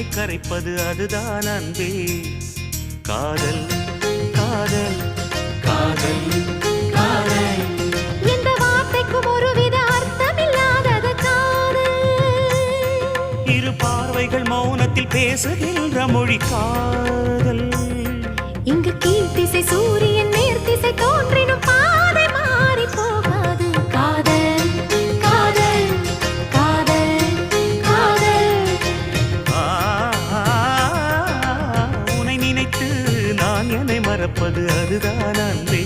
என்னை கரைப்பது அதுதான் அன்பே. காதல் காதல் காதல் காதல். எந்த வார்த்தைக்கும் ஒருவித அர்த்தமில்லாதது காதல். இரு பார்வைகள் மௌனத்தில் பேசுகின்ற மொழி காதல். இங்கு கீழ்த்திசை சூரியன் நேர்த்திசை தோன்றினும் பாதை மாறி போகாது. காதல் காதல் காதல் காதல். உன்னை நினைத்து நான் என்னை மறப்பது அதுதான் அன்பே.